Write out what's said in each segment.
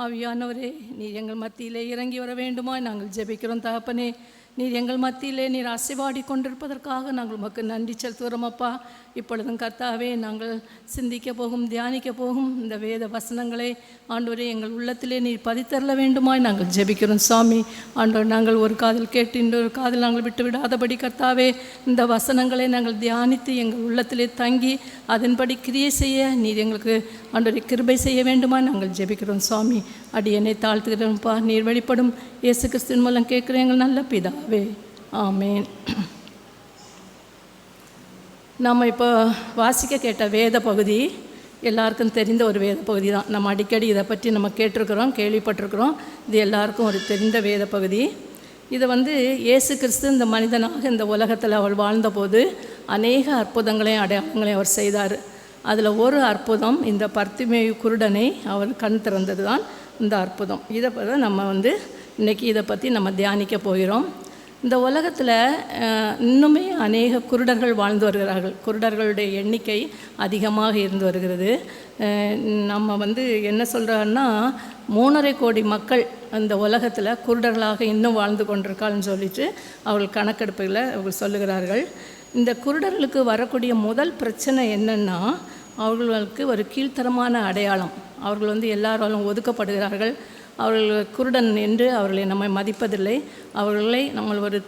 ஆவியானவரே, நீர் எங்கள் மத்தியிலே இறங்கி வர வேண்டுமா நாங்கள் ஜெபிக்கிறோம். தகப்பனே, நீர் எங்கள் மத்தியிலே நீர் அசைவாடி கொண்டிருப்பதற்காக நாங்கள் உமக்கு நன்றி செலுத்துகிறோம் அப்பா. இப்பொழுதும் கர்த்தாவே, நாங்கள் சிந்திக்க போகும், தியானிக்க போகும் இந்த வேத வசனங்களை ஆண்டவரே எங்கள் உள்ளத்திலே நீர் பதித்தரல வேண்டுமாய் நாங்கள் ஜெபிக்கிறோம் சாமி. ஆண்டவர், நாங்கள் ஒரு காதில் கேட்டு இன்னொரு காதில் நாங்கள் விட்டு விடாதபடி கர்த்தாவே, இந்த வசனங்களை நாங்கள் தியானித்து எங்கள் உள்ளத்திலே தங்கி அதன்படி கிரியை செய்ய நீர் எங்களுக்கு ஆண்டவரை கிருபை செய்ய வேண்டுமாய் நாங்கள் ஜெபிக்கிறோம் சாமி. அடியனை தாழ்த்துகிறோம்ப்பா. நீர் வெளிப்படும் இயேசு கிறிஸ்துவின் மூலம் கேட்குற எங்கள் நல்ல பிதாவே, ஆமேன். நம்ம இப்போ வாசிக்க கேட்ட வேத பகுதி எல்லாருக்கும் தெரிந்த ஒரு வேத பகுதி தான். நம்ம அடிக்கடி இதை பற்றி நம்ம கேட்டிருக்கிறோம், கேள்விப்பட்டிருக்கிறோம். இது எல்லாருக்கும் ஒரு தெரிந்த வேத பகுதி. இதை இயேசு கிறிஸ்து இந்த மனிதனாக இந்த உலகத்தில் அவர் வாழ்ந்தபோது அநேக அற்புதங்களையும் அடையாளங்களையும் அவர் செய்தார். அதில் ஒரு அற்புதம், இந்த பர்த்திமேயு குருடனை அவர் கண் திறந்தது தான் இந்த அற்புதம். இதை நம்ம இன்றைக்கி இதை பற்றி நம்ம தியானிக்க போகிறோம். இந்த உலகத்தில் இன்னுமே அநேக குருடர்கள் வாழ்ந்து வருகிறார்கள். குருடர்களுடைய எண்ணிக்கை அதிகமாக இருந்து வருகிறது. நம்ம என்ன சொல்கிறாங்கன்னா, 3.5 கோடி மக்கள் அந்த உலகத்தில் குருடர்களாக இன்னும் வாழ்ந்து கொண்டிருக்காள்னு சொல்லிட்டு அவர்கள் கணக்கெடுப்புகளை அவர்கள் சொல்லுகிறார்கள். இந்த குருடர்களுக்கு வரக்கூடிய முதல் பிரச்சனை என்னென்னா, அவர்களுக்கு ஒரு கீழ்த்தரமான அடையாளம். அவர்கள் எல்லாராலும் ஒதுக்கப்படுகிறார்கள். அவர்கள் குருடன் என்று அவர்களை நம்ம மதிப்பதில்லை. அவர்களை நம்ம ஒரு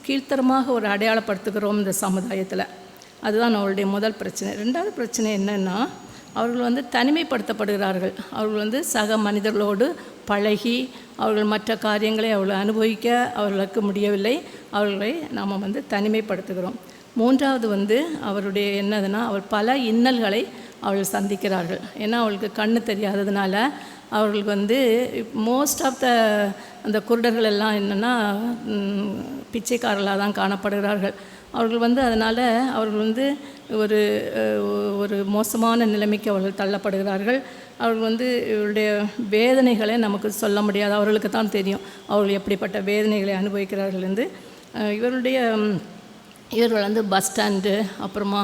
கீழ்த்தரமாக ஒரு அடையாளப்படுத்துகிறோம் இந்த சமுதாயத்தில். அதுதான் அவர்களுடைய முதல் பிரச்சனை. ரெண்டாவது பிரச்சனை என்னென்னா, அவர்கள் தனிமைப்படுத்தப்படுகிறார்கள். அவர்கள் சக மனிதர்களோடு பழகி அவர்கள் மற்ற காரியங்களை அவர்களை அனுபவிக்க அவர்களுக்கு முடியவில்லை. அவர்களை நாம் தனிமைப்படுத்துகிறோம். மூன்றாவது அவருடைய என்னதுன்னா, அவர் பல இன்னல்களை அவர்கள் சந்திக்கிறார்கள். ஏன்னா அவர்களுக்கு கண்ணு தெரியாததுனால அவர்களுக்கு மோஸ்ட் ஆஃப் அந்த குருடர்கள் எல்லாம் என்னென்னா பிச்சைக்காரர்களாக தான் காணப்படுகிறார்கள். அவர்கள் அதனால் அவர்கள் ஒரு ஒரு மோசமான நிலைமைக்கு அவர்கள் தள்ளப்படுகிறார்கள். அவர்கள் இவருடைய வேதனைகளை நமக்கு சொல்ல முடியாது, அவர்களுக்கு தான் தெரியும் அவர்கள் எப்படிப்பட்ட வேதனைகளை அனுபவிக்கிறார்கள் என்று. இவர்கள் பஸ் ஸ்டாண்டு, அப்புறமா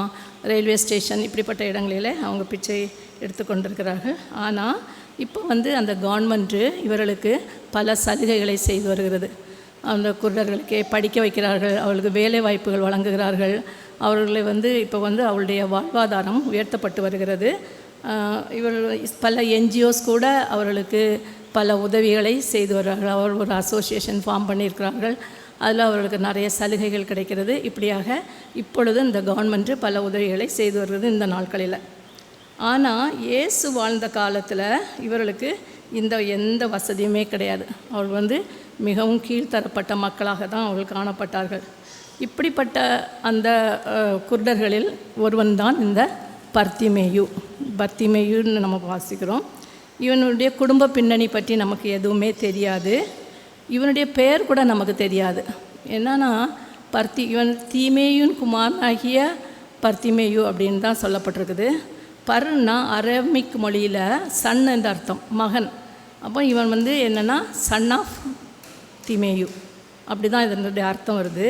ரயில்வே ஸ்டேஷன், இப்படிப்பட்ட இடங்களில் அவங்க பிச்சை எடுத்துக்கொண்டிருக்கிறார்கள். ஆனால் இப்போ அந்த கவர்மெண்ட்டு இவர்களுக்கு பல சலுகைகளை செய்து வருகிறது. அந்த குருடர்களுக்கே படிக்க வைக்கிறார்கள், அவர்களுக்கு வேலை வாய்ப்புகள் வழங்குகிறார்கள். அவர்களை இப்போ அவருடைய வாழ்வாதாரம் உயர்த்தப்பட்டு வருகிறது. இவர்கள் பல என்ஜிஓஸ் கூட அவர்களுக்கு பல உதவிகளை செய்து வருகிறார்கள். அவர்கள் ஒரு அசோசியேஷன் ஃபார்ம் பண்ணியிருக்கிறார்கள். அதில் அவர்களுக்கு நிறைய சலுகைகள் கிடைக்கிறது. இப்படியாக இப்பொழுது இந்த கவர்மெண்ட்டு பல உதவிகளை செய்து வருகிறது இந்த நாட்களில். ஆனால் இயேசு வாழ்ந்த காலத்தில் இவர்களுக்கு எந்த வசதியுமே கிடையாது. அவர்கள் மிகவும் கீழ்த்தரப்பட்ட மக்களாக தான் அவர்கள் காணப்பட்டார்கள். இப்படிப்பட்ட அந்த குருடர்களில் ஒருவன் தான் இந்த பர்த்திமேயுன்னு நம்ம வாசிக்கிறோம். இவனுடைய குடும்ப பின்னணி பற்றி நமக்கு எதுவுமே தெரியாது. இவனுடைய பெயர் கூட நமக்கு தெரியாது. என்னன்னா, இவன் தீமேயுன் குமாரனாகிய பர்த்திமேயு அப்படின்னு தான் சொல்லப்பட்டிருக்குது. பர்னா அரேமிக் மொழியில் சன் என்ற அர்த்தம், மகன். அப்போ இவன் என்னென்னா சன் ஆஃப் திமேயு, அப்படி தான் இதனுடைய அர்த்தம் வருது.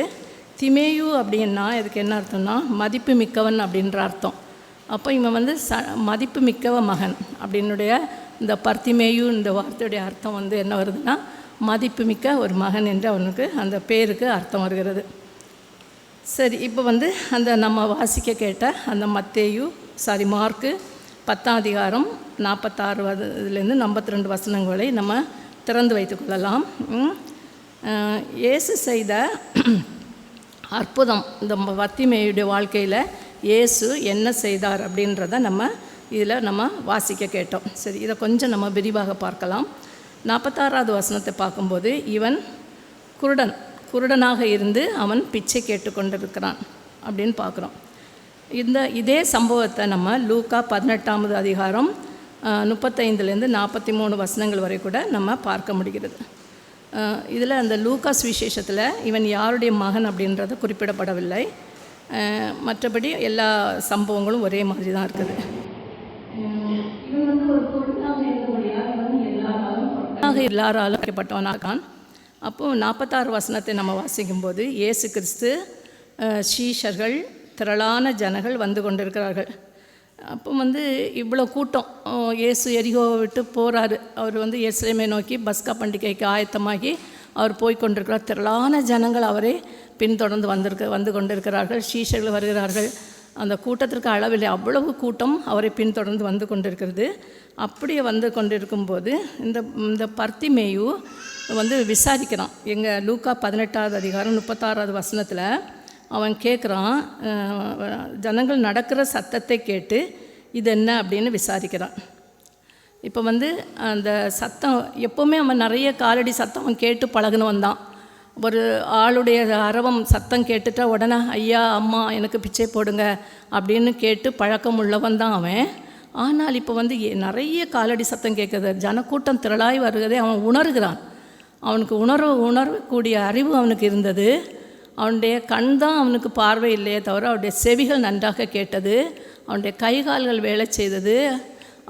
திமேயு அப்படின்னா இதுக்கு என்ன அர்த்தம்னா மதிப்பு மிக்கவன் அப்படின்ற அர்த்தம். அப்போ இவன் மதிப்பு மிக்கவ மகன் அப்படின்னுடைய இந்த பர்த்திமேயு இந்த வார்த்தையுடைய அர்த்தம் என்ன வருதுன்னா மதிப்புமிக்க ஒரு மகன் என்று அவனுக்கு அந்த பேருக்கு அர்த்தம் வருகிறது. சரி, இப்போ அந்த நம்ம வாசிக்க கேட்ட அந்த மார்க்கு 10ஆம் அதிகாரம் 46 52 வசனங்களை நம்ம திறந்து வைத்துக்கொள்ளலாம். இயேசு செய்த அற்புதம், இந்த பர்த்திமேயுடைய வாழ்க்கையில் இயேசு என்ன செய்தார் அப்படின்றத நம்ம இதில் நம்ம வாசிக்க கேட்டோம். சரி, இதை கொஞ்சம் நம்ம விரிவாக பார்க்கலாம். 46வது வசனத்தை பார்க்கும்போது, இவன் குருடனாக இருந்து அவன் பிச்சை கேட்டுக்கொண்டிருக்கிறான் அப்படின்னு பார்க்குறோம். இதே சம்பவத்தை நம்ம லூக்கா 18ஆம் அதிகாரம் 35 43 வசனங்கள் வரை கூட நம்ம பார்க்க முடிகிறது. இதில் அந்த லூக்கா சுவிசேஷத்தில் இவன் யாருடைய மகன் அப்படின்றத குறிப்பிடப்படவில்லை. மற்றபடி எல்லா சம்பவங்களும் ஒரே மாதிரி தான் இருக்குது. எல்லாராலும் அழைக்கப்பட்டவனாகான். அப்போது 46 வசனத்தை நம்ம வாசிக்கும்போது, இயேசு கிறிஸ்து சீஷர்கள் திரளான ஜனங்கள் வந்து கொண்டிருக்கிறார்கள். அப்போ வந்து இவ்வளோ கூட்டம், இயேசு எரிகோவை விட்டு போகிறாரு. அவர் வந்து எருசலேமை நோக்கி பஸ்கா பண்டிகைக்கு ஆயத்தமாகி அவர் போய் கொண்டிருக்கிறார். திரளான ஜனங்கள் அவரை பின்தொடர்ந்து வந்து கொண்டிருக்கிறார்கள். சீஷர்கள் வருகிறார்கள். அந்த கூட்டத்திற்கு அளவில்லை, அவ்வளவு கூட்டம் அவரை பின்தொடர்ந்து வந்து கொண்டிருக்கிறது. அப்படியே வந்து கொண்டிருக்கும்போது இந்த பர்த்திமேயு வந்து விசாரிக்கிறான். எங்கள் லூக்கா 18வது அதிகாரம் 36வது வசனத்தில் அவன் கேட்குறான், ஜனங்கள் நடக்கிற சத்தத்தை கேட்டு இது என்ன அப்படின்னு விசாரிக்கிறான். இப்போ வந்து அந்த சத்தம் எப்போவுமே அவன் நிறைய காலடி சத்தம் அவன் கேட்டு பழகுனவன் தான். ஒரு ஆளுடைய அரவம் சத்தம் கேட்டுட்டா உடனே ஐயா அம்மா எனக்கு பிச்சை போடுங்க அப்படின்னு கேட்டு பழக்கம் உள்ளவன் தான் அவன். ஆனால் இப்போ வந்து நிறைய காலடி சத்தம் கேட்குது, ஜனக்கூட்டம் திரளாய் வருவதை அவன் உணர்கிறான். அவனுக்கு உணரக்கூடிய அறிவு அவனுக்கு இருந்தது. அவனுடைய கண் தான் அவனுக்கு பார்வை இல்லையே தவிர அவனுடைய செவிகள் நன்றாக கேட்டது, அவனுடைய கைகால்கள் வேலை செய்தது,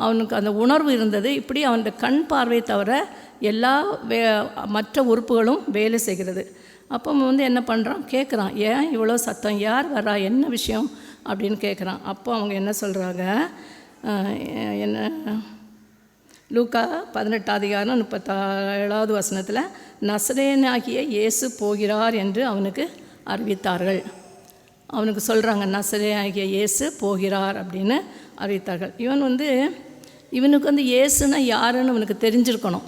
அவனுக்கு அந்த உணர்வு இருந்தது. இப்படி அவனுடைய கண் பார்வை தவிர எல்லா மற்ற உறுப்புகளும் வேலை செய்கிறது. அப்போ வந்து என்ன பண்ணுறான், கேட்குறான், ஏன் இவ்வளோ சத்தம், யார் வரா, என்ன விஷயம் அப்படின்னு கேட்குறான். அப்போ அவங்க என்ன சொல்கிறாங்க, என்ன லூக்கா 18வது அதிகாரம் 37வது வசனத்தில் நசரேயனாகிய இயேசு போகிறார் என்று அவனுக்கு அறிவித்தார்கள். அவனுக்கு சொல்கிறாங்க, நசரேயனாகிய இயேசு போகிறார் அப்படின்னு அறிவித்தார்கள். இவனுக்கு வந்து இயேசுன்னா யாருன்னு அவனுக்கு தெரிஞ்சிருக்கணும்.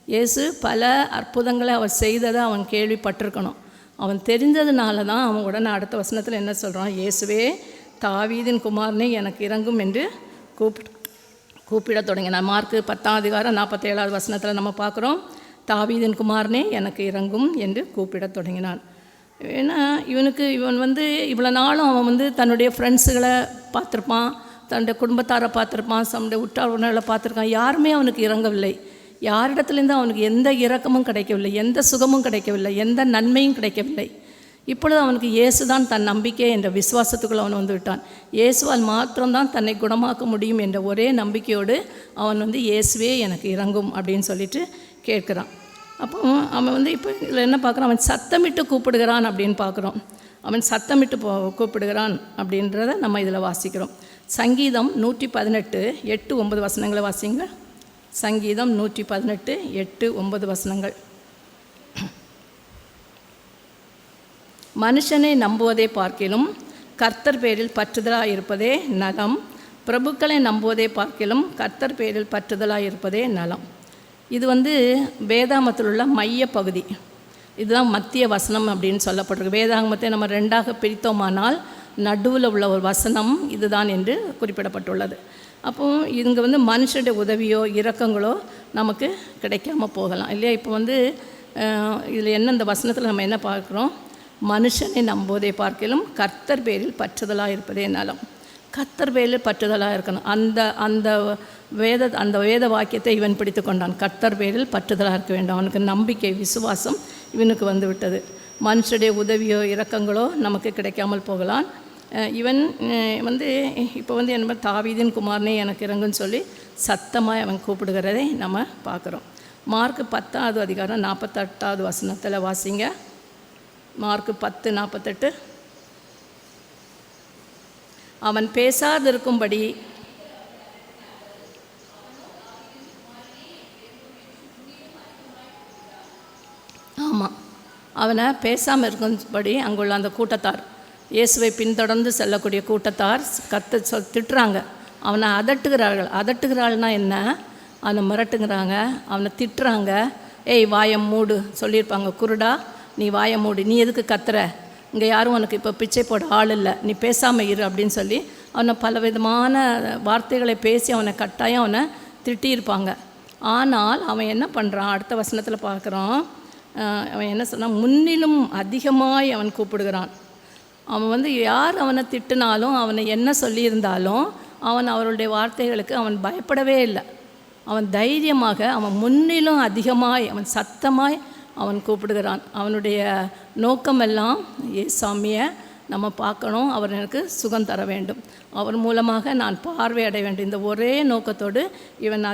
இயேசு பல அற்புதங்களை அவர் செய்ததை அவன் கேள்விப்பட்டிருக்கணும். அவன் தெரிஞ்சதுனால தான் அவன் உடனே அடுத்த வசனத்தில் என்ன சொல்கிறான், இயேசுவே தாவீதின் குமாரனே எனக்கு இறங்கும் என்று கூப்பிட தொடங்கினான். மார்க்கு 10வது அதிகாரம் 47வது வசனத்தில் நம்ம பார்க்குறோம், தாவீதின் குமாரனே எனக்கு இறங்கும் என்று கூப்பிட தொடங்கினான். ஏன்னா இவன் வந்து இவ்வளோ நாளும் அவன் வந்து தன்னுடைய ஃப்ரெண்ட்ஸுகளை பார்த்துருப்பான், தன்னுடைய குடும்பத்தாரை பார்த்துருப்பான், தன்னுடைய உற்றார் உறவினர்களை பார்த்துருக்கான். யாருமே அவனுக்கு இறங்கவில்லை. யாரிடத்துலேருந்து அவனுக்கு எந்த இரக்கமும் கிடைக்கவில்லை, எந்த சுகமும் கிடைக்கவில்லை, எந்த நன்மையும் கிடைக்கவில்லை. இப்பொழுது அவனுக்கு இயேசு தான் தன் நம்பிக்கை என்ற விசுவாசத்துக்குள் அவன் வந்து விட்டான். இயேசுவால் மாத்திரம்தான் தன்னை குணமாக்க முடியும் என்ற ஒரே நம்பிக்கையோடு அவன் வந்து இயேசுவே எனக்கு இறங்கும் அப்படின்னு சொல்லிட்டு கேட்குறான். அப்போ அவன் வந்து இப்போ இதில் என்ன பார்க்குறான், அவன் சத்தமிட்டு கூப்பிடுகிறான் அப்படின்னு பார்க்குறோம். அவன் சத்தமிட்டு கூப்பிடுகிறான் அப்படின்றத நம்ம இதில் வாசிக்கிறோம். சங்கீதம் 118 8-9 வசனங்களை வாசிங்க. சங்கீதம் 118 8-9 வசனங்கள். மனுஷனை நம்புவதை பார்க்கிலும் கர்த்தர் பேரில் பற்றுதலாக இருப்பதே நலம், பிரபுக்களை நம்புவதை பார்க்கிலும் கர்த்தர் பேரில் பற்றுதலாக இருப்பதே நலம். இது வந்து வேதாகமத்தில் உள்ள மைய பகுதி. இதுதான் மத்திய வசனம் அப்படின்னு சொல்லப்பட்டிருக்கு. வேதாகமத்தை நம்ம 2ஆக பிரித்தோமானால் நடுவில் உள்ள ஒரு வசனம் இதுதான் என்று குறிப்பிடப்பட்டுள்ளது. அப்போது இங்கே வந்து மனுஷனுடைய உதவியோ இரக்கங்களோ நமக்கு கிடைக்காம போகலாம் இல்லையா. இப்போ வந்து இதில் என்ன, இந்த வசனத்தில் நம்ம என்ன பார்க்குறோம், மனுஷனை நம்புவதை பார்க்கிலும் கர்த்தர் பேரில் பற்றுதலாக இருப்பதே நலம். கர்த்தர் பேரில் பற்றுதலாக இருக்கணும். அந்த வேத வாக்கியத்தை இவன் பிடித்து கொண்டான். கர்த்தர் பேரில் பற்றுதலாக இருக்க வேண்டும். அவனுக்கு நம்பிக்கை, விசுவாசம் இவனுக்கு வந்து விட்டது. மனுஷனுடைய உதவியோ இரக்கங்களோ நமக்கு கிடைக்காமல் போகலாம். இவன் வந்து இப்போ வந்து என்ன, தாவீதின் குமாரனே எனக்கு இறங்குன்னு சொல்லி சத்தமாக அவன் கூப்பிடுகிறதை நம்ம பார்க்குறோம். மார்க்கு 10வது அதிகாரம் 48வது வசனத்தில் வாசிங்க. மார்க்கு 10:48. அவன் பேசாதிருக்கும்படி ஆமாம், அவனை பேசாமல் இருக்கும்படி அங்குள்ள அந்த கூட்டத்தார், இயேசுவை பின்தொடர்ந்து செல்லக்கூடிய கூட்டத்தார் திட்டுறாங்க. அவனை அதட்டுகிறாள்னா என்ன, அவனை மிரட்டுங்கிறாங்க, அவனை திட்டுறாங்க. ஏய் வாயம் மூடு சொல்லியிருப்பாங்க, குருடா நீ வாயம் மூடு, நீ எதுக்கு கத்துற, இங்கே யாரும் உனக்கு இப்போ பிச்சை போட ஆள் இல்லை, நீ பேசாமல் இரு அப்படின்னு சொல்லி அவனை பலவிதமான வார்த்தைகளை பேசி அவனை கட்டாயம் அவனை திட்டியிருப்பாங்க. ஆனால் அவன் என்ன பண்ணுறான், அடுத்த வசனத்தில் பார்க்குறோம். அவன் என்ன சொன்னான், முன்னிலும் அதிகமாய் அவன் கூப்பிடுகிறான். அவன் வந்து யார் அவனை திட்டினாலும், அவனை என்ன சொல்லியிருந்தாலும் அவன் அவருடைய வார்த்தைகளுக்கு அவன் பயப்படவே இல்லை. அவன் தைரியமாக, அவன் முன்னிலும் அதிகமாய், அவன் சத்தமாய் அவன் கூப்பிடுகிறான். அவனுடைய நோக்கமெல்லாம் ஏசாமியை நம்ம பார்க்கணும், அவர் எனக்கு சுகம் தர வேண்டும், அவர் மூலமாக நான் பார்வை அடைய வேண்டும். இந்த ஒரே நோக்கத்தோடு இவன்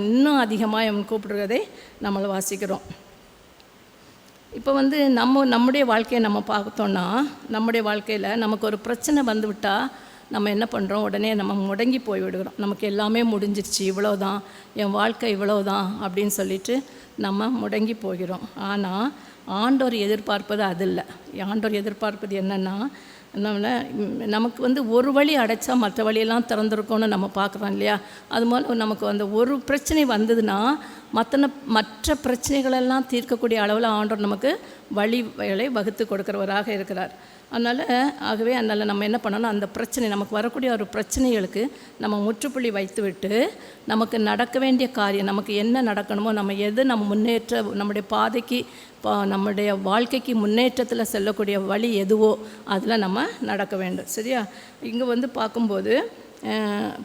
இன்னும் அதிகமாய் அவன் கூப்பிடுறதை நம்மளை வாசிக்கிறோம். இப்போ வந்து நம்முடைய வாழ்க்கையை நம்ம பார்த்தோன்னா, நம்முடைய வாழ்க்கையில் நமக்கு ஒரு பிரச்சனை வந்துவிட்டால் நம்ம என்ன பண்ணுறோம், உடனே நம்ம முடங்கி போய் விடுகிறோம். நமக்கு எல்லாமே முடிஞ்சிருச்சு, இவ்வளோதான், என் வாழ்க்கை இவ்வளோதான் அப்படின்னு சொல்லிட்டு நம்ம முடங்கி போகிறோம். ஆனால் ஆண்டவர் எதிர்பார்ப்பது அது இல்லை. ஆண்டவர் எதிர்பார்ப்பது என்னென்னா, நமக்கு வந்து ஒரு வழி அடைச்சா மற்ற வழியெல்லாம் திறந்துருக்கோன்னு நம்ம பார்க்குறோம் இல்லையா? அது மூலம் நமக்கு அந்த ஒரு பிரச்சனை வந்ததுன்னா மற்ற பிரச்சனைகளெல்லாம் தீர்க்கக்கூடிய அளவில் ஆண்டவர் நமக்கு வழிகளை வகுத்து கொடுக்குறவராக இருக்கிறார். அதனால் நம்ம என்ன பண்ணணும், அந்த பிரச்சனை நமக்கு வரக்கூடிய ஒரு பிரச்சனைகளுக்கு நம்ம முற்றுப்புள்ளி வைத்துவிட்டு நமக்கு நடக்க வேண்டிய காரியம், நமக்கு என்ன நடக்கணுமோ, நம்ம நம்முடைய பாதைக்கு நம்முடைய வாழ்க்கைக்கு முன்னேற்றத்தில் செல்லக்கூடிய வழி எதுவோ அதில் நம்ம நடக்க வேண்டும். சரியா? இங்கே வந்து பார்க்கும்போது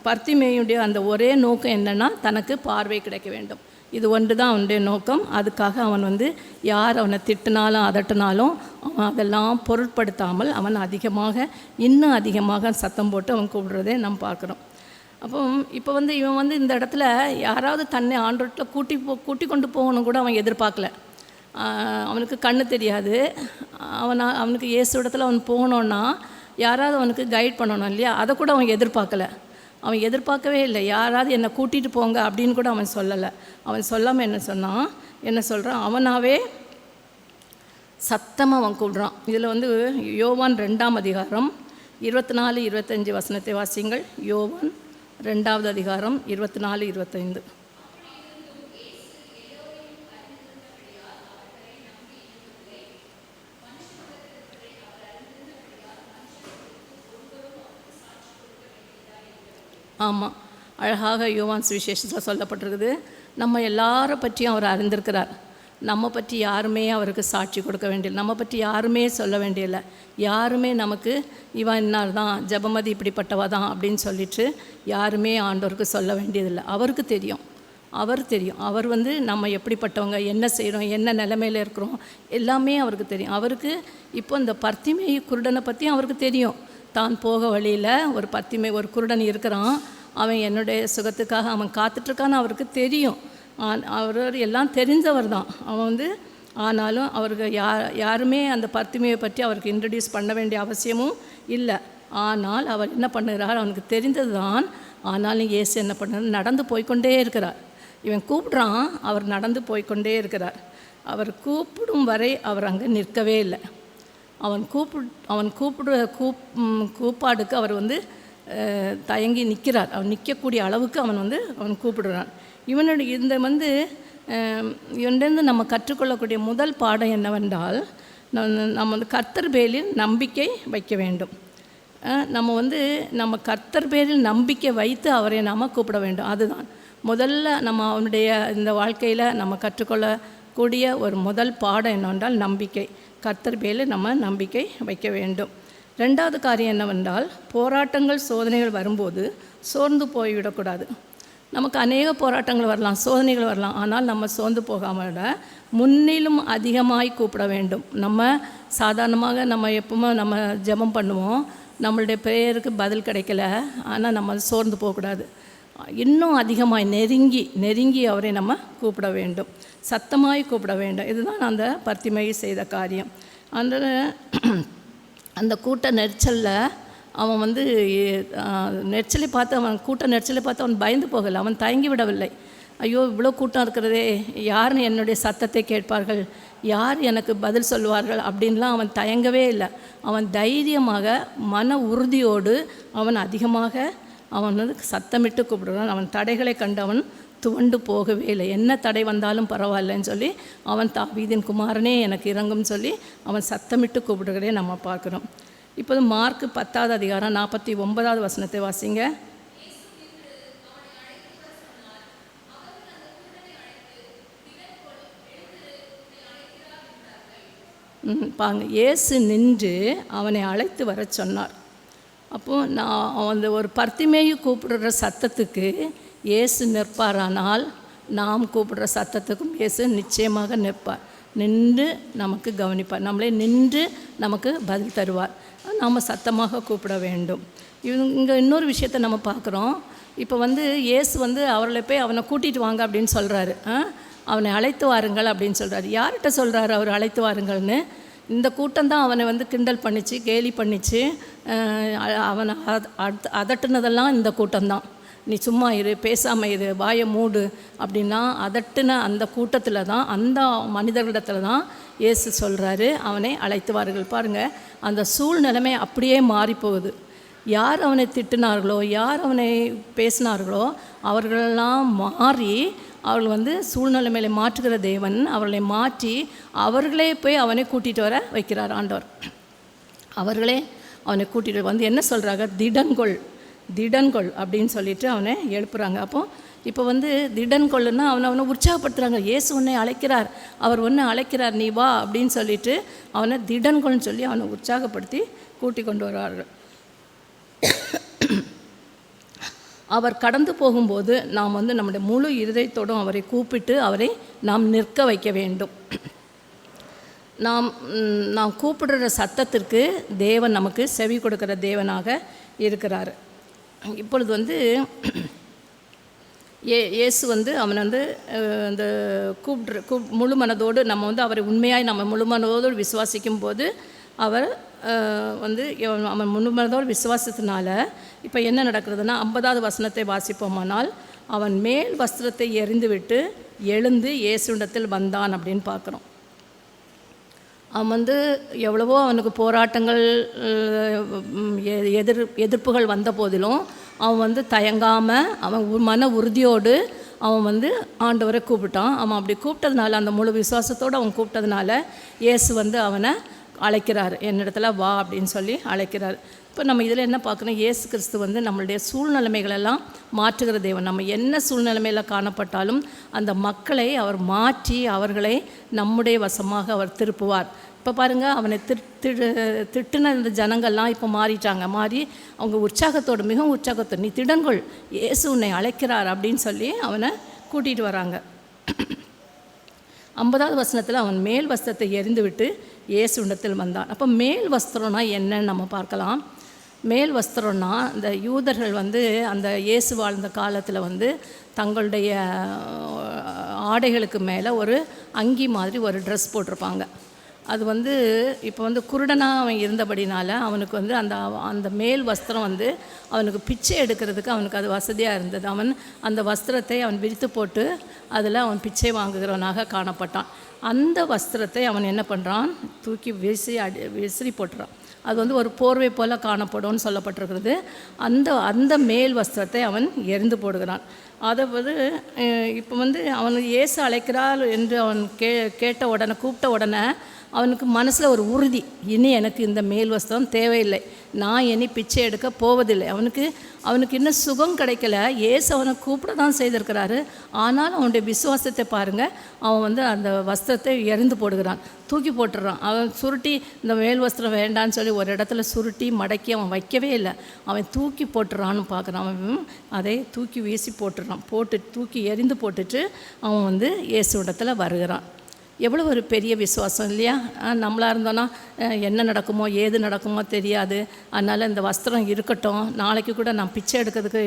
பர்த்திமேயுடைய அந்த ஒரே நோக்கம் என்னென்னா, தனக்கு பார்வை கிடைக்க வேண்டும். இது ஒன்று தான் அவனுடைய நோக்கம். அதுக்காக அவன் வந்து யார் அவனை திட்டினாலும் அதட்டினாலும் அவன் அதெல்லாம் பொருட்படுத்தாமல் அவன் இன்னும் அதிகமாக சத்தம் போட்டு அவன் கூப்பிடுறதே நம்ம பார்க்குறோம். இப்போ வந்து இவன் வந்து இந்த இடத்துல யாராவது தன்னை ஆண்டவர்கிட்ட கூட்டி கொண்டு போகணும் கூட அவன் எதிர்பார்க்கல. அவனுக்கு கண்ணு தெரியாது. அவனுக்கு இயேசு இடத்துல அவன் போகணுன்னா யாராவது அவனுக்கு கைட் பண்ணணும் இல்லையா? அதை கூட அவன் எதிர்பார்க்கவே இல்லை. யாராவது என்னை கூட்டிகிட்டு போங்க அப்படின்னு கூட அவன் சொல்லலை. அவன் சொல்லாமல் என்ன சொல்கிறான், அவனாவே சத்தமாக அவன் கூப்பிட்றான். இதில் வந்து யோவான் 2ஆம் அதிகாரம் 24-25 வசனத்தை வாசிங்கள். யோவான் 2ஆவது அதிகாரம் 24-25. ஆமாம், அழகாக யோவான் சுவிசேஷத்தில் சொல்லப்பட்டிருக்குது. நம்ம எல்லாரை பற்றியும் அவர் அறிந்திருக்கிறார். நம்ம பற்றி யாருமே அவருக்கு சாட்சி கொடுக்க வேண்டியதில்லை. நம்ம பற்றி யாருமே சொல்ல வேண்டியதில்லை. யாருமே நமக்கு இவன் இன்னார் தான், ஜெபமதி இப்படிப்பட்டவா தான் அப்படின்னு சொல்லிட்டு யாருமே ஆண்டவருக்கு சொல்ல வேண்டியதில்லை. அவருக்கு தெரியும். அவர் வந்து நம்ம எப்படிப்பட்டவங்க, என்ன செய்கிறோம், என்ன நிலைமையில் இருக்கிறோம், எல்லாமே அவருக்கு தெரியும். அவருக்கு இப்போ இந்த பர்த்திமேயு குருடனை பற்றியும் அவருக்கு தெரியும். தான் போக வழியில் ஒரு குருடன் இருக்கிறான், அவன் என்னுடைய சுகத்துக்காக அவன் காத்துட்ருக்கான்னு அவருக்கு தெரியும். அவர் எல்லாம் தெரிஞ்சவர் தான் அவன் வந்து. ஆனாலும் அவருக்கு யாருமே அந்த பர்த்திமேயை பற்றி அவருக்கு இன்ட்ரடியூஸ் பண்ண வேண்டிய அவசியமும் இல்லை. ஆனால் அவர் என்ன பண்ணுகிறார், அவனுக்கு தெரிந்தது தான். ஆனாலும் இயேசு என்ன பண்ணுறார், நடந்து போய்கொண்டே இருக்கிறார். இவன் கூப்பிட்றான், அவர் நடந்து போய்கொண்டே இருக்கிறார். அவர் கூப்பிடும் வரை அவர் அங்கே நிற்கவே இல்லை. அவன் கூப்பிடுற கூப்பாடுக்கு அவர் வந்து தயங்கி நிற்கிறார். அவன் நிற்கக்கூடிய அளவுக்கு அவன் கூப்பிடுறான். இவனிடந்து நம்ம கற்றுக்கொள்ளக்கூடிய முதல் பாடம் என்னவென்றால், நம்ம வந்து கர்த்தர் பேரில் நம்பிக்கை வைக்க வேண்டும். நம்ம கர்த்தர் பேரில் நம்பிக்கை வைத்து அவரை நாம் கூப்பிட வேண்டும். அதுதான் முதல்ல நம்ம அவனுடைய இந்த வாழ்க்கையில் நம்ம கற்றுக்கொள்ளக்கூடிய ஒரு முதல் பாடம் என்னவென்றால் நம்பிக்கை. கர்த்தர் பேரில் நம்ம நம்பிக்கை வைக்க வேண்டும். 2வது காரியம் என்னவென்றால், போராட்டங்கள் சோதனைகள் வரும்போது சோர்ந்து போய்விடக்கூடாது. நமக்கு அநேக போராட்டங்கள் வரலாம், சோதனைகள் வரலாம். ஆனால் நம்ம சோர்ந்து போகாமல் முன்னிலும் அதிகமாய் கூப்பிட வேண்டும். நம்ம சாதாரணமாக நம்ம எப்பவுமே நம்ம ஜெபம் பண்ணுவோம், நம்மளுடைய ப்ரேயருக்கு பதில் கிடைக்கல, ஆனால் நம்ம சோர்ந்து போகக்கூடாது. இன்னும் அதிகமாய் நெருங்கி அவரை நம்ம கூப்பிட வேண்டும், சத்தமாய் கூப்பிட வேண்டும். இதுதான் அந்த பர்த்திமேயு செய்த காரியம். அந்த கூட்ட நெரிச்சலில் அவன் வந்து கூட்ட நெரிச்சலை பார்த்து அவன் பயந்து போகலை, அவன் தயங்கி விடவில்லை. ஐயோ இவ்வளோ கூட்டம் இருக்கிறதே, யாருன்னு என்னுடைய சத்தத்தை கேட்பார்கள், யார் எனக்கு பதில் சொல்வார்கள் அப்படின்லாம் அவன் தயங்கவே இல்லை. அவன் தைரியமாக மன உறுதியோடு அவன் வந்து சத்தமிட்டு கூப்பிடுறான். அவன் தடைகளை கண்டு அவன் துவண்டு போகவே இல்லை. என்ன தடை வந்தாலும் பரவாயில்லன்னு சொல்லி அவன் தாவீதின் குமாரனே எனக்கு இறங்கும்னு சொல்லி அவன் சத்தமிட்டு கூப்பிடுகிறதே நம்ம பார்க்குறோம். இப்போது மார்க் 10ஆவது அதிகாரம் 49ஆவது வசனத்தை வாசிங்க. பாங்க, இயேசு நின்று அவனை அழைத்து வர சொன்னார். அப்போது நான் ஒரு பர்த்திமேயு கூப்பிடுற சத்தத்துக்கு இயேசு நிற்பாரானால், நாம் கூப்பிடுற சத்தத்துக்கும் இயேசு நிச்சயமாக நிற்பார். நின்று நமக்கு கவனிப்பார், நம்மளே நின்று நமக்கு பதில் தருவார். நாம் சத்தமாக கூப்பிட வேண்டும். இங்கே இன்னொரு விஷயத்தை நம்ம பார்க்குறோம். இப்போ வந்து இயேசு வந்து அவனை கூட்டிகிட்டு வாங்க அப்படின்னு சொல்கிறாரு. அவனை அழைத்து வாருங்கள் அப்படின்னு சொல்கிறாரு. யார்கிட்ட சொல்கிறாரு அவர் அழைத்து வாருங்கள்னு? இந்த கூட்டம் தான் அவனை வந்து கிண்டல் பண்ணிச்சு, கேலி பண்ணிச்சு, அவனை அதட்டுனதெல்லாம் இந்த கூட்டம்தான். நீ சும்மா இரு, பேசாமல் இரு, வாயை மூடு அப்படின்னா அதட்டுன அந்த கூட்டத்தில் தான், அந்த மனிதர்களிடத்தில் தான் இயேசு சொல்கிறாரு அவனை அழைத்துவார்கள். பாருங்கள், அந்த சூழ்நிலைமை அப்படியே மாறி போகுது. யார் அவனை திட்டினார்களோ, யார் அவனை பேசினார்களோ அவர்களெல்லாம் மாறி, அவர்கள் வந்து சூழ்நிலைமையில மாற்றுகிற தேவன் அவர்களை மாற்றி அவர்களே போய் அவனை கூட்டிகிட்டு வர வைக்கிறார் ஆண்டவர். அவர்களே அவனை கூட்டிகிட்டு வந்து என்ன சொல்கிறாங்க, திடன்கொள் அப்படின்னு சொல்லிட்டு அவனை எழுப்புகிறாங்க. இப்போ வந்து திடன்கொள்ளுன்னா அவனை உற்சாகப்படுத்துகிறாங்க. இயேசு உன்னை அழைக்கிறார், அவர் ஒன்று அழைக்கிறார், நீ வா அப்படின்னு சொல்லிட்டு அவனை திடன்கொள்னு சொல்லி அவனை உற்சாகப்படுத்தி கூட்டி கொண்டு வருவார்கள். அவர் கடந்து போகும்போது நாம் வந்து நம்முடைய முழு இருதயத்தோடும் அவரை கூப்பிட்டு அவரை நாம் நிற்க வைக்க வேண்டும். நாம் கூப்பிடுற சத்தத்திற்கு தேவன் நமக்கு செவி கொடுக்கிற தேவனாக இருக்கிறார். இப்பொழுது வந்து இயேசு வந்து அவனை வந்து அந்த முழு மனதோடு நம்ம வந்து அவரை உண்மையாய் நம்ம முழு மனதோடு விசுவாசிக்கும் போது அவர் வந்து அவன் முழு மனதோடு விசுவாசத்தினால இப்போ என்ன நடக்கிறதுனா 50வது வசனத்தை வாசிப்போமானால், அவன் மேல் வஸ்திரத்தை எறிந்துவிட்டு எழுந்து இயேசுவிடத்தில் வந்தான் அப்படின்னு பார்க்குறோம். அவன் வந்து எவ்வளவோ அவனுக்கு போராட்டங்கள் எதிர்ப்புகள் வந்த போதிலும் அவன் வந்து தயங்காமல் அவன் மன உறுதியோடு அவன் வந்து ஆண்டவரை கூப்பிட்டான். அவன் அப்படி கூப்பிட்டதுனால, அந்த முழு விசுவாசத்தோடு அவன் கூப்பிட்டதுனால இயேசு வந்து அவனை அழைக்கிறார், என்னிடத்துல வா அப்படின்னு சொல்லி அழைக்கிறார். இப்போ நம்ம இதில் என்ன பார்க்கணும், இயேசு கிறிஸ்து வந்து நம்மளுடைய சூழ்நிலைமைகளெல்லாம் மாற்றுகிற தேவன். நம்ம என்ன சூழ்நிலைமையில் காணப்பட்டாலும் அந்த மக்களை அவர் மாற்றி அவர்களை நம்முடைய வசமாக அவர் திருப்புவார். இப்போ பாருங்கள், அவனை திட்டின இந்த ஜனங்கள்லாம் இப்போ மாறிட்டாங்க. மாறி அவங்க உற்சாகத்தோடு, மிகவும் உற்சாகத்தோடு, நீ திடன்கொள், இயேசு உன்னை அழைக்கிறார் அப்படின்னு சொல்லி அவனை கூட்டிகிட்டு வராங்க. 50வது வசனத்தில் அவன் மேல் வஸ்திரத்தை எறிந்துவிட்டு இயேசுவிடத்தில் வந்தான். அப்போ மேல் வஸ்திரம்னா என்னன்னு நம்ம பார்க்கலாம். மேல் வஸ்திரம்னா இந்த யூதர்கள் வந்து அந்த இயேசு வாழ்ந்த காலத்தில் வந்து தங்களுடைய ஆடைகளுக்கு மேலே ஒரு அங்கி மாதிரி ஒரு ட்ரெஸ் போட்டிருப்பாங்க. அது வந்து இப்போ வந்து குருடனாக அவன் இருந்தபடினால அவனுக்கு வந்து அந்த மேல் வஸ்திரம் வந்து அவனுக்கு பிச்சை எடுக்கிறதுக்கு அவனுக்கு அது வசதியாக இருந்தது. அவன் அந்த வஸ்திரத்தை அவன் விரித்து போட்டு அதில் அவன் பிச்சை வாங்குகிறவனாக காணப்பட்டான். அந்த வஸ்திரத்தை அவன் என்ன பண்ணுறான், தூக்கி விசிறி போட்டுறான். அது வந்து ஒரு போர்வை போல் காணப்படும்னு சொல்லப்பட்டிருக்கிறது. அந்த மேல் வஸ்திரத்தை அவன் எரிந்து போடுகிறான். அதாவது இப்போ வந்து அவன் இயேசு அழைக்கிறாள் என்று அவன் கேட்ட உடனே, கூப்பிட்ட உடனே அவனுக்கு மனசில் ஒரு உறுதி, இனி எனக்கு இந்த மேல் வஸ்திரம் தேவையில்லை, நான் இனி பிச்சை எடுக்க போவதில்லை. அவனுக்கு இன்னும் சுகம் கிடைக்கல. இயேசு அவனை கூப்பிட தான் செய்திருக்கிறாரு. ஆனாலும் அவனுடைய விசுவாசத்தை பாருங்கள், அவன் வந்து அந்த வஸ்திரத்தை எறிந்து போடுகிறான், தூக்கி போட்டுடுறான். அவன் சுருட்டி இந்த மேல் வஸ்திரம் வேண்டான்னு சொல்லி ஒரு இடத்துல சுருட்டி மடக்கி அவன் வைக்கவே இல்லை, அவன் தூக்கி போட்டுறான்னு பார்க்குறான். அவன் அதை தூக்கி வீசி போட்டுறான். தூக்கி எறிந்து போட்டுட்டு அவன் வந்து இயேசுவிடத்தில் வருகிறான். எவ்வளோ ஒரு பெரிய விசுவாசம் இல்லையா? நம்மளாக இருந்தோன்னா என்ன நடக்குமோ ஏது நடக்குமோ தெரியாது, அதனால் இந்த வஸ்திரம் இருக்கட்டும், நாளைக்கு கூட நான் பிச்சை எடுக்கிறதுக்கு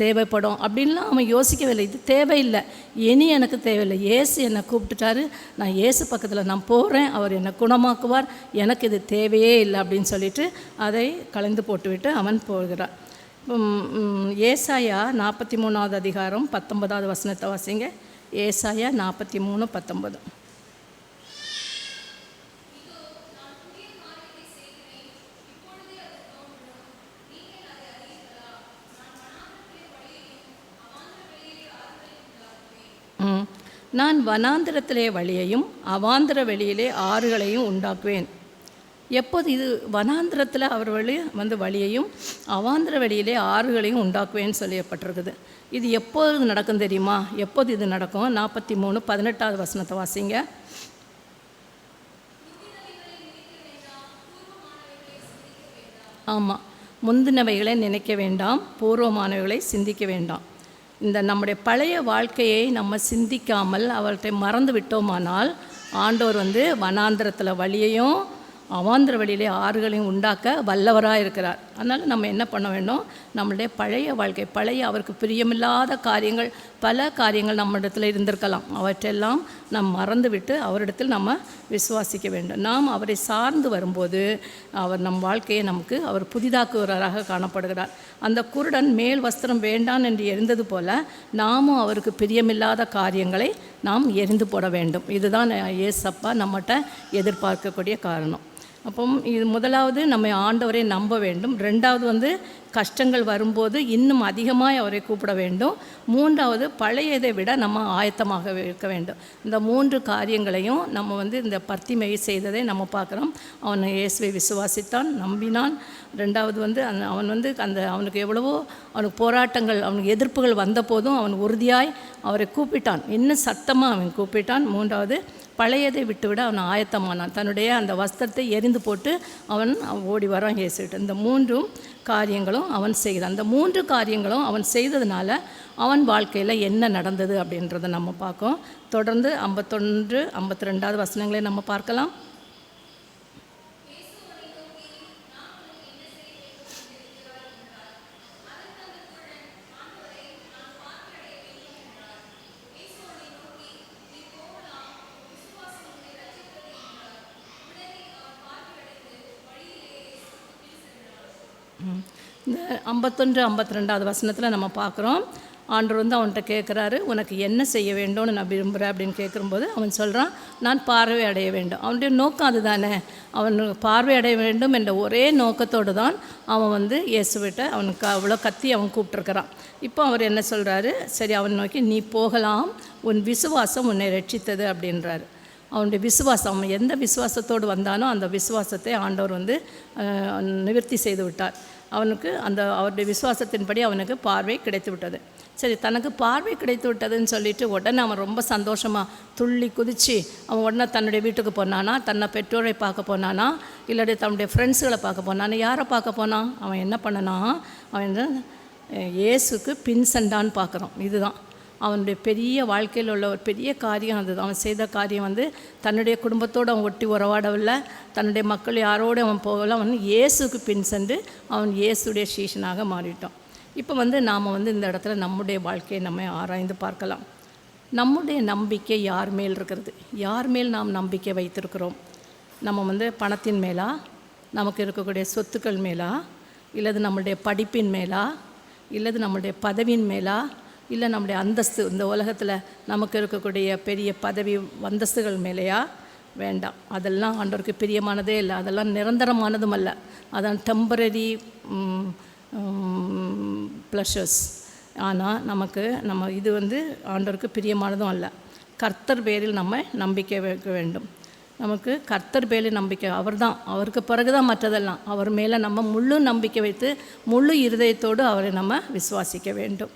தேவைப்படும் அப்படின்லாம் அவன் யோசிக்கவே இல்லை. இது தேவையில்லை, இனி எனக்கு தேவையில்லை, இயேசு என்னை கூப்பிட்டுட்டாரு, நான் இயேசு பக்கத்தில் நான் போகிறேன், அவர் என்னை குணமாக்குவார், எனக்கு இது தேவையே இல்லை அப்படின்னு சொல்லிட்டு அதை கலந்து போட்டுவிட்டு அவன் போகிறான். ஏசாயா 43வது அதிகாரம் 19வது வசனத்தை வாசிங்க. ஏசாயா 43:19. நான் வனாந்திரத்திலே வழியையும் அவாந்திர வெளியிலே ஆறுகளையும் உண்டாக்குவேன். எப்போது இது வனாந்திரத்தில் அவர் வழியையும் அவாந்திர வெளியிலே ஆறுகளையும் உண்டாக்குவேன்னு சொல்லப்பட்டிருக்குது. இது எப்போது நடக்கும் தெரியுமா? எப்போது இது நடக்கும்? 43:18வது வசனத்தை வாசிங்க. ஆமாம், முந்தினவைகளை நினைக்க வேண்டாம், பூர்வமானவைகளை சிந்திக்க வேண்டாம். இந்த நம்முடைய பழைய வாழ்க்கையை நம்ம சிந்திக்காமல் அவர்கிட்ட மறந்து விட்டோமானால் ஆண்டவர் வந்து வனாந்திரத்தில் வழியையும் அவாந்திர வழியிலே ஆறுகளையும் உண்டாக்க வல்லவராக இருக்கிறார். அதனால் நம்ம என்ன பண்ண வேண்டும், நம்மளுடைய பழைய வாழ்க்கை, பழைய அவருக்கு பிரியமில்லாத காரியங்கள், பல காரியங்கள் நம்மிடத்தில் இருந்திருக்கலாம், அவற்றெல்லாம் நாம் மறந்துவிட்டு அவரிடத்தில் நம்ம விசுவாசிக்க வேண்டும். நாம் அவரை சார்ந்து வரும்போது அவர் நம் வாழ்க்கையை நமக்கு அவர் புதிதாக்குவராக காணப்படுகிறார். அந்த குருடன் மேல் வஸ்திரம் வேண்டான் என்று எரிந்தது போல நாமும் அவருக்கு பிரியமில்லாத காரியங்களை நாம் எரிந்து போட வேண்டும். இதுதான் ஏசப்பா நம்மகிட்ட எதிர்பார்க்கக்கூடிய காரணம். அப்போ இது முதலாவது நம்ம ஆண்டவரை நம்ப வேண்டும். ரெண்டாவது கஷ்டங்கள் வரும்போது இன்னும் அதிகமாக அவரை கூப்பிட வேண்டும். மூன்றாவது பழையதை விட நம்ம ஆயத்தமாக இருக்க வேண்டும். இந்த 3 காரியங்களையும் நம்ம இந்த பர்த்திமேயு செய்ததை நம்ம பார்க்குறோம். அவன் இயேசுவை விசுவாசித்தான், நம்பினான். ரெண்டாவது அவன் அவனுக்கு எவ்வளவோ அவனுக்கு போராட்டங்கள், அவனுக்கு எதிர்ப்புகள் வந்த போதும் அவன் உறுதியாய் அவரை கூப்பிட்டான், இன்னும் சத்தமாக அவன் கூப்பிட்டான். மூன்றாவது பழையதை விட்டுவிட அவன் ஆயத்தமானான். தன்னுடைய அந்த வஸ்திரத்தை எரிந்து போட்டு அவன் ஓடி வரான் இயேசுகிட்ட. இந்த 3 காரியங்களும் அவன் செய்தான். அந்த 3 காரியங்களும் அவன் செய்ததுனால அவன் வாழ்க்கையில் என்ன நடந்தது அப்படின்றத நம்ம பார்க்கோம். தொடர்ந்து 51, 52 வசனங்களை நம்ம பார்க்கலாம். இந்த 51, 52 வசனத்தில் நம்ம பார்க்குறோம். ஆண்டவர் அவன்கிட்ட கேட்குறாரு, உனக்கு என்ன செய்ய வேண்டும்னு நான் விரும்புகிறேன் அப்படின்னு கேட்கும்போது அவன் சொல்கிறான், நான் பார்வை அடைய வேண்டும். அவனுடைய நோக்கம் அதுதானே. அவன் பார்வை அடைய வேண்டும் என்ற ஒரே நோக்கத்தோடு தான் அவன் இயேசுவிட்ட அவனுக்கு அவ்வளோ கத்தி அவன் கூப்பிட்ருக்கிறான். இப்போ அவர் என்ன சொல்கிறாரு, சரி அவன் நோக்கி நீ போகலாம், உன் விசுவாசம் உன்னை ரட்சித்தது அப்படின்றாரு. அவனுடைய விசுவாசம், அவன் எந்த விசுவாசத்தோடு வந்தானோ அந்த விசுவாசத்தை ஆண்டவர் நிவர்த்தி செய்து விட்டார். அவனுக்கு அவருடைய விசுவாசத்தின்படி அவனுக்கு பார்வை கிடைத்து விட்டது. சரி, தனக்கு பார்வை கிடைத்து விட்டதுன்னு சொல்லிட்டு உடனே அவன் ரொம்ப சந்தோஷமாக துள்ளி குதித்து அவன் உடனே தன்னுடைய வீட்டுக்கு போனானா, தன்னை பெற்றோரை பார்க்க போனானா, இல்லாட்டி தன்னுடைய ஃப்ரெண்ட்ஸுகளை பார்க்க போனானா, யாரை பார்க்க போனான்? அவன் என்ன பண்ணனா, அவன் இயேசுக்கு பின் சென்றான்னு பார்க்குறோம். இதுதான் அவனுடைய பெரிய வாழ்க்கையில் உள்ள ஒரு பெரிய காரியம். அது அவன் செய்த காரியம் தன்னுடைய குடும்பத்தோடு அவன் ஒட்டி உறவாடவில்லை, தன்னுடைய மக்கள் யாரோடு அவன் போகல, அவன் இயேசுக்கு பின் சென்று அவன் இயேசுடைய சீஷனாக மாறிட்டான். இப்போ நாம் இந்த இடத்துல நம்முடைய வாழ்க்கையை நம்ம ஆராய்ந்து பார்க்கலாம். நம்முடைய நம்பிக்கை யார் மேல் இருக்கிறது? யார் மேல் நாம் நம்பிக்கை வைத்திருக்கிறோம்? நம்ம பணத்தின் மேலா, நமக்கு இருக்கக்கூடிய சொத்துக்கள் மேலா, இல்லது நம்மளுடைய படிப்பின் மேலா, இல்லது நம்மளுடைய பதவியின் மேலா, இல்லை நம்முடைய அந்தஸ்து, இந்த உலகத்தில் நமக்கு இருக்கக்கூடிய பெரிய பதவி அந்தஸ்துகள் மேலேயா? வேண்டாம். அதெல்லாம் ஆண்டவருக்கு பிரியமானதே இல்லை. அதெல்லாம் நிரந்தரமானதும் அல்ல. அதான் டெம்பரரி ப்ளஷர்ஸ். ஆனால் நம்ம இது ஆண்டவருக்கு பிரியமானதும் அல்ல. கர்த்தர் பேரில் நம்ம நம்பிக்கை வைக்க வேண்டும். நமக்கு கர்த்தர் பேரில் நம்பிக்கை, அவர்தான், அவருக்கு பிறகு தான் மற்றதெல்லாம். அவர் மேலே நம்ம முழு நம்பிக்கை வைத்து முழு இருதயத்தோடு அவரை நம்ம விசுவாசிக்க வேண்டும்.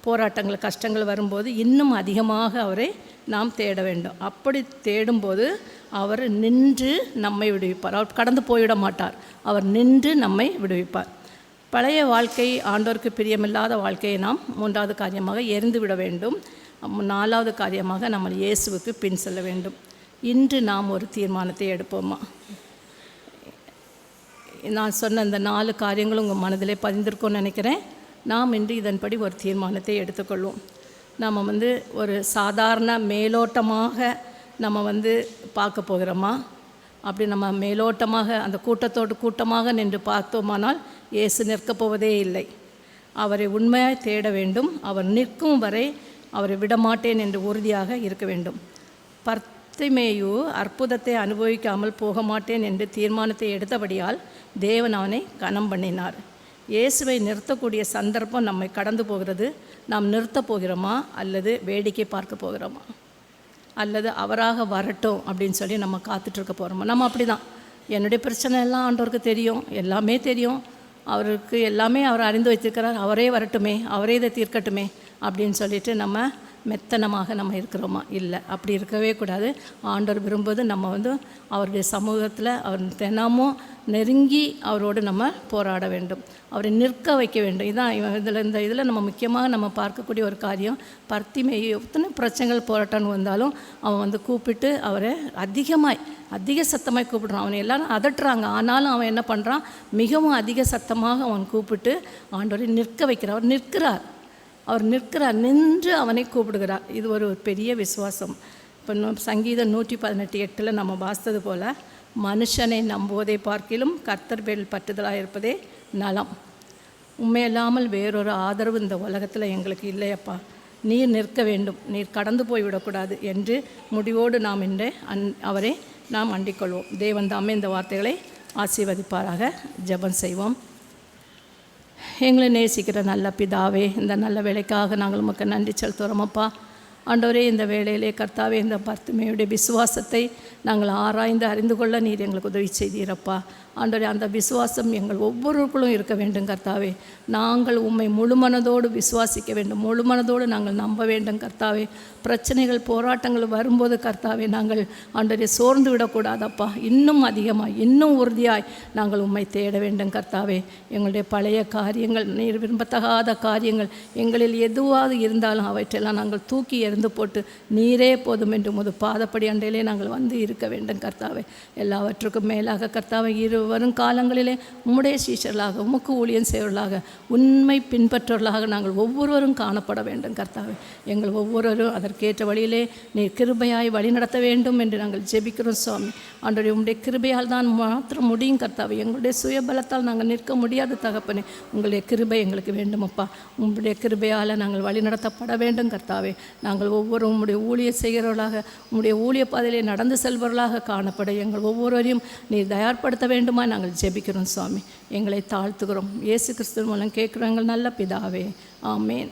போராட்டங்கள், கஷ்டங்கள் வரும்போது இன்னும் அதிகமாக அவரை நாம் தேட வேண்டும். அப்படி தேடும்போது அவர் நின்று நம்மை விடுவிப்பார். அவர் கடந்து போய்விட மாட்டார். அவர் நின்று நம்மை விடுவிப்பார். பழைய வாழ்க்கை, ஆண்டவருக்கு பிரியமில்லாத வாழ்க்கையை நாம் 3வது காரியமாக எரிந்து விட வேண்டும். 4வது காரியமாக நம்ம இயேசுவுக்கு பின் செல்ல வேண்டும். இன்று நாம் ஒரு தீர்மானத்தை எடுப்போமா? நான் சொன்ன இந்த 4 காரியங்களும் உங்கள் மனதிலே பதிந்திருக்கும்னு நினைக்கிறேன். நாம் இன்று இதன்படி ஒரு தீர்மானத்தை எடுத்துக்கொள்வோம். நாம் ஒரு சாதாரண மேலோட்டமாக நம்ம பார்க்க போகிறோமா? அப்படி நம்ம மேலோட்டமாக அந்த கூட்டமாக நின்று பார்த்தோமானால் இயேசு நிற்கப் போவதே இல்லை. அவரை உண்மையாக தேட வேண்டும். அவர் நிற்கும் வரை அவரை விடமாட்டேன் என்று உறுதியாக இருக்க வேண்டும். பர்த்திமேயு அற்புதத்தை அனுபவிக்காமல் போக மாட்டேன் என்று தீர்மானத்தை எடுத்தபடியால் தேவன் அவனை கனம் பண்ணினார். இயேசுவை நிறுத்தக்கூடிய சந்தர்ப்பம் நம்மை கடந்து போகிறது. நாம் நிறுத்தப் போகிறோமா, அல்லது வேடிக்கை பார்க்க போகிறோமா, அல்லது அவராக வரட்டும் அப்படின்னு சொல்லி நம்ம காத்துட்ருக்க போகிறோமா? நம்ம அப்படி தான், என்னுடைய பிரச்சனை எல்லாம் ஆண்டவருக்கு தெரியும், எல்லாமே தெரியும், அவருக்கு எல்லாமே அவர் அறிந்து வைத்திருக்கிறார், அவரே வரட்டுமே, அவரே இதை தீர்க்கட்டுமே அப்படின்னு சொல்லிட்டு நம்ம மெத்தனமாக நம்ம இருக்கிறோமா? இல்லை, அப்படி இருக்கவே கூடாது. ஆண்டவர் விரும்புவது நம்ம அவருடைய சமூகத்தில் அவர் தினமும் நெருங்கி அவரோடு நம்ம போராட வேண்டும், அவரை நிற்க வைக்க வேண்டும். இதுதான் இந்த இதில் நம்ம முக்கியமாக நம்ம பார்க்கக்கூடிய ஒரு காரியம். பர்த்திமேயு எத்தனை பிரச்சனைகள் போராட்டம்னு வந்தாலும் அவன் கூப்பிட்டு அவரை அதிக சத்தமாக கூப்பிடுறான். அவனை எல்லாரும் அதட்டுறாங்க, ஆனாலும் அவன் என்ன பண்ணுறான்? மிகவும் அதிக சத்தமாக அவன் கூப்பிட்டு ஆண்டவரை நிற்க வைக்கிறார். அவர் நிற்கிறார், நின்று அவனை கூப்பிடுகிறார். இது ஒரு பெரிய விசுவாசம். இப்போ சங்கீதம் 118:8 நம்ம வாசித்தது போல், மனுஷனை நம்புவதை பார்க்கிலும் கர்த்தர் பேரில் பற்றுதலாக இருப்பதே நலம். உண்மையில்லாமல் வேறொரு ஆதரவு இந்த உலகத்தில் எங்களுக்கு இல்லையப்பா, நீர் நிற்க வேண்டும், நீர் கடந்து போய்விடக்கூடாது என்று முடிவோடு நாம் இன்று அவரை நாம் அண்டிக்கொள்வோம். தேவன் தாமே இந்த வார்த்தைகளை ஆசீர்வதிப்பாராக. ஜெபம் செய்வோம். எங்களை நேசிக்கிற நல்ல பிதாவே, இந்த நல்ல வேலைக்காக நாங்கள் உமக்கு நன்றி செலுத்துகிறோமப்பா. ஆண்டவரே, இந்த வேளையிலே கர்த்தாவே, இந்த பர்த்திமேயுடைய விசுவாசத்தை நாங்கள் ஆராய்ந்து அறிந்து கொள்ள நீர் எங்களுக்கு உதவி செய்தீரப்பா. ஆண்டவரே, அந்த விசுவாசம் எங்கள் ஒவ்வொருவருக்குள்ளும் இருக்க வேண்டும் கர்த்தாவே. நாங்கள் உம்மை முழுமனதோடு விசுவாசிக்க வேண்டும், முழுமனதோடு நாங்கள் நம்ப வேண்டும் கர்த்தாவே. பிரச்சனைகள் போராட்டங்கள் வரும்போது கர்த்தாவே, நாங்கள் ஆண்டவரே சோர்ந்து விடக்கூடாதப்பா. இன்னும் அதிகமாக, இன்னும் உறுதியாய் நாங்கள் உம்மை தேட வேண்டும் கர்த்தாவே. எங்களுடைய பழைய காரியங்கள், நீர் விரும்பத்தகாத காரியங்கள் எங்களில் எதுவாக இருந்தாலும் அவற்றையெல்லாம் நாங்கள் தூக்கி எறிந்து போட்டு நீரே போதும் என்று உமது பாதப்படி அண்டையிலே நாங்கள் வந்து இருக்க வேண்டும் கர்த்தாவே. எல்லாவற்றுக்கும் மேலாக கர்த்தாவே, வரும் காலங்களிலே உம்முடைய சீஷர்களாக, உமக்கு ஊழியம் செய்வர்களாக, உண்மை பின்பற்றவர்களாக நாங்கள் ஒவ்வொருவரும் காணப்பட வேண்டும் கர்த்தாவே. எங்கள் ஒவ்வொருவரும் அதற்கேற்ற வழியிலே நீர் கிருபையாய் வழி நடத்த வேண்டும் என்று நாங்கள் ஜெபிக்கிறோம் சுவாமி. ஆண்டவரே, உம்முடைய கிருபையால் தான் மாத்திரம் முடியும் கர்த்தாவே. எங்களுடைய சுயபலத்தால் நாங்கள் நிற்க முடியாத தகப்பனே, உங்களுடைய கிருபை எங்களுக்கு வேண்டுமப்பா. உங்களுடைய கிருபையால் நாங்கள் வழி நடத்தப்பட வேண்டும் கர்த்தாவே. நாங்கள் ஒவ்வொரு உம்முடைய ஊழியம் செய்கிறவர்களாக, உம்முடைய ஊழிய பாதையிலே நடந்து செல்பவர்களாக காணப்பட எங்கள் ஒவ்வொருவரையும் நீர் தயார்படுத்த வேண்டும் நாங்கள் ஜெபிக்கிறோம் சுவாமி. எங்களை தாழ்த்துகிறோம். இயேசு கிறிஸ்து மூலம் கேட்குறோம் எங்கள் நல்ல பிதாவே. ஆமேன்.